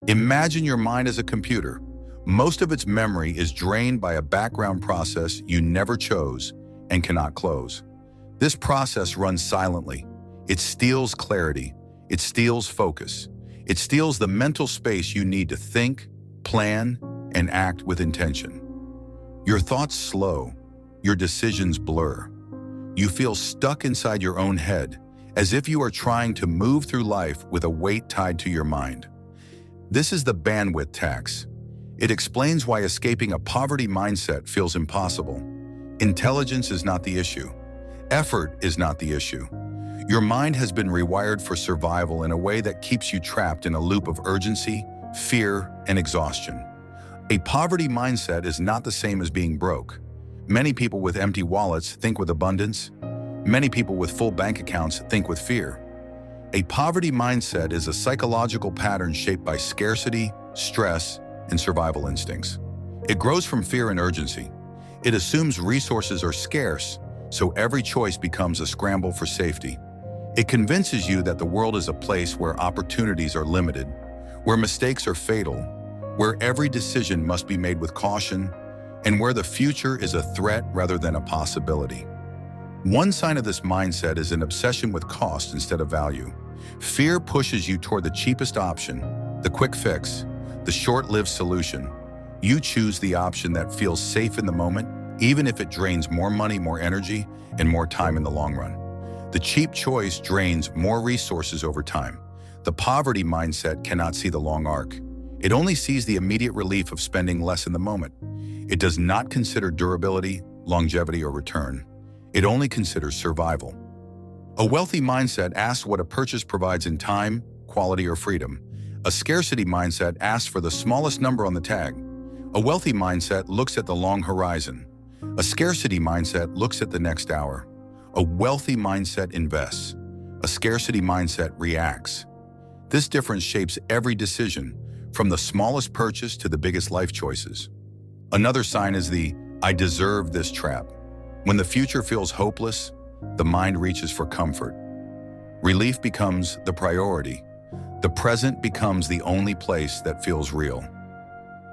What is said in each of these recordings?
Imagine your mind as a computer. Most of its memory is drained by a background process you never chose and cannot close. This process runs silently. It steals clarity. It steals focus. It steals the mental space you need to think, plan, and act with intention. Your thoughts slow. Your decisions blur. You feel stuck inside your own head, as if you are trying to move through life with a weight tied to your mind. This is the bandwidth tax. It explains why escaping a poverty mindset feels impossible. Intelligence is not the issue. Effort is not the issue. Your mind has been rewired for survival in a way that keeps you trapped in a loop of urgency, fear, and exhaustion. A poverty mindset is not the same as being broke. Many people with empty wallets think with abundance. Many people with full bank accounts think with fear. A poverty mindset is a psychological pattern shaped by scarcity, stress, and survival instincts. It grows from fear and urgency. It assumes resources are scarce, so every choice becomes a scramble for safety. It convinces you that the world is a place where opportunities are limited, where mistakes are fatal, where every decision must be made with caution, and where the future is a threat rather than a possibility. One sign of this mindset is an obsession with cost instead of value. Fear pushes you toward the cheapest option, the quick fix, the short-lived solution. You choose the option that feels safe in the moment, even if it drains more money, more energy, and more time in the long run. The cheap choice drains more resources over time. The poverty mindset cannot see the long arc. It only sees the immediate relief of spending less in the moment. It does not consider durability, longevity, or return. It only considers survival. A wealthy mindset asks what a purchase provides in time, quality, or freedom. A scarcity mindset asks for the smallest number on the tag. A wealthy mindset looks at the long horizon. A scarcity mindset looks at the next hour. A wealthy mindset invests. A scarcity mindset reacts. This difference shapes every decision, from the smallest purchase to the biggest life choices. Another sign is the "I deserve this" trap. When the future feels hopeless, the mind reaches for comfort. Relief becomes the priority. The present becomes the only place that feels real.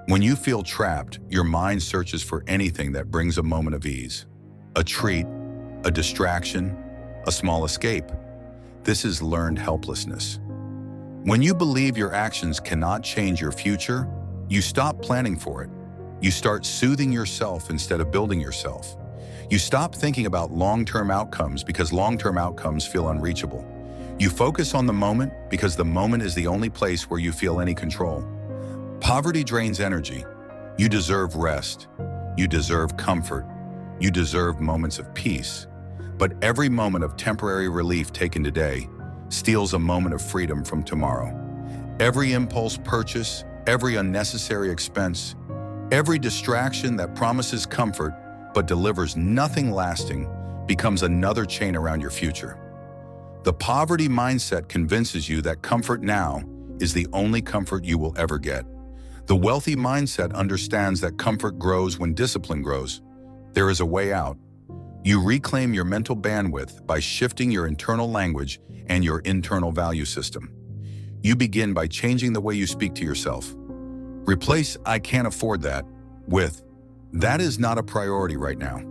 When you feel trapped, your mind searches for anything that brings a moment of ease. A treat, a distraction, a small escape. This is learned helplessness. When you believe your actions cannot change your future, you stop planning for it. You start soothing yourself instead of building yourself. You stop thinking about long-term outcomes because long-term outcomes feel unreachable. You focus on the moment because the moment is the only place where you feel any control. Poverty drains energy. You deserve rest. You deserve comfort. You deserve moments of peace. But every moment of temporary relief taken today steals a moment of freedom from tomorrow. Every impulse purchase, every unnecessary expense, every distraction that promises comfort but delivers nothing lasting becomes another chain around your future. The poverty mindset convinces you that comfort now is the only comfort you will ever get. The wealthy mindset understands that comfort grows when discipline grows. There is a way out. You reclaim your mental bandwidth by shifting your internal language and your internal value system. You begin by changing the way you speak to yourself. Replace "I can't afford that" with "That is not a priority right now."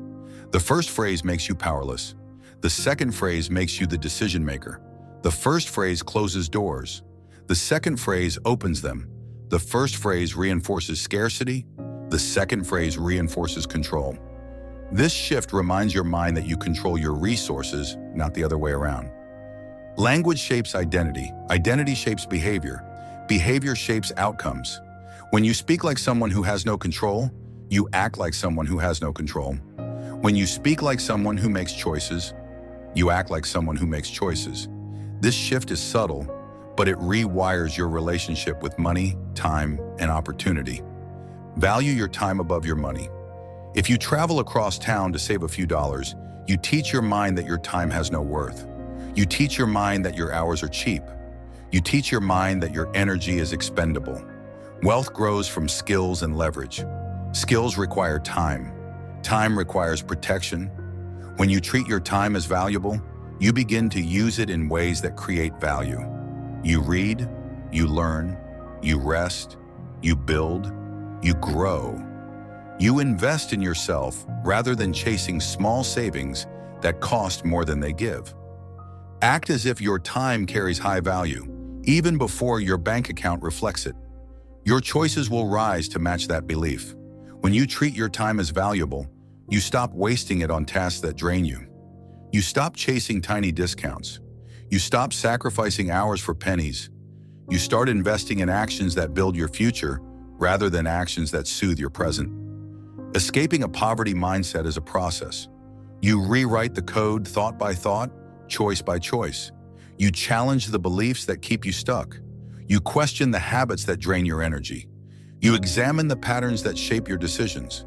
The first phrase makes you powerless. The second phrase makes you the decision maker. The first phrase closes doors. The second phrase opens them. The first phrase reinforces scarcity. The second phrase reinforces control. This shift reminds your mind that you control your resources, not the other way around. Language shapes identity. Identity shapes behavior. Behavior shapes outcomes. When you speak like someone who has no control, you act like someone who has no control. When you speak like someone who makes choices, you act like someone who makes choices. This shift is subtle, but it rewires your relationship with money, time, and opportunity. Value your time above your money. If you travel across town to save a few dollars, you teach your mind that your time has no worth. You teach your mind that your hours are cheap. You teach your mind that your energy is expendable. Wealth grows from skills and leverage. Skills require time. Time requires protection. When you treat your time as valuable, you begin to use it in ways that create value. You read, you learn, You rest, you build, you grow. You invest in yourself rather than chasing small savings that cost more than they give. Act as if your time carries high value, even before your bank account reflects it. Your choices will rise to match that belief. When you treat your time as valuable, you stop wasting it on tasks that drain you. You stop chasing tiny discounts. You stop sacrificing hours for pennies. You start investing in actions that build your future rather than actions that soothe your present. Escaping a poverty mindset is a process. You rewrite the code thought by thought, choice by choice. You challenge the beliefs that keep you stuck. You question the habits that drain your energy. You examine the patterns that shape your decisions.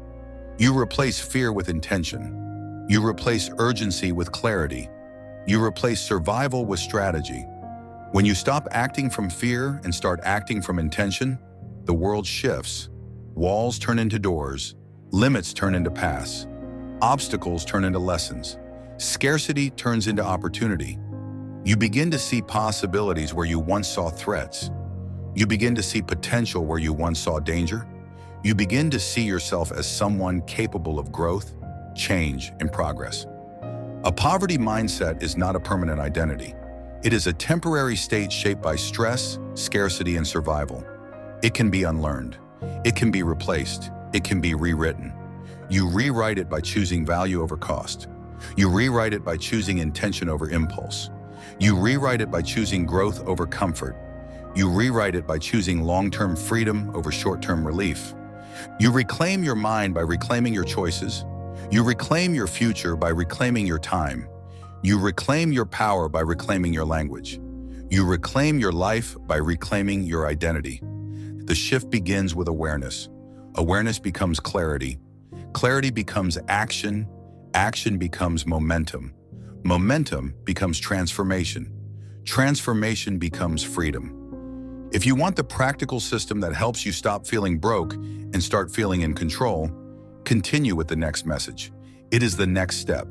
You replace fear with intention. You replace urgency with clarity. You replace survival with strategy. When you stop acting from fear and start acting from intention, the world shifts. Walls turn into doors. Limits turn into paths. Obstacles turn into lessons. Scarcity turns into opportunity. You begin to see possibilities where you once saw threats. You begin to see potential where you once saw danger. You begin to see yourself as someone capable of growth, change, and progress. A poverty mindset is not a permanent identity. It is a temporary state shaped by stress, scarcity, and survival. It can be unlearned. It can be replaced. It can be rewritten. You rewrite it by choosing value over cost. You rewrite it by choosing intention over impulse. You rewrite it by choosing growth over comfort. You rewrite it by choosing long-term freedom over short-term relief. You reclaim your mind by reclaiming your choices. You reclaim your future by reclaiming your time. You reclaim your power by reclaiming your language. You reclaim your life by reclaiming your identity. The shift begins with awareness. Awareness becomes clarity. Clarity becomes action. Action becomes momentum. Momentum becomes transformation. Transformation becomes freedom. If you want the practical system that helps you stop feeling broke and start feeling in control, continue with the next message. It is the next step.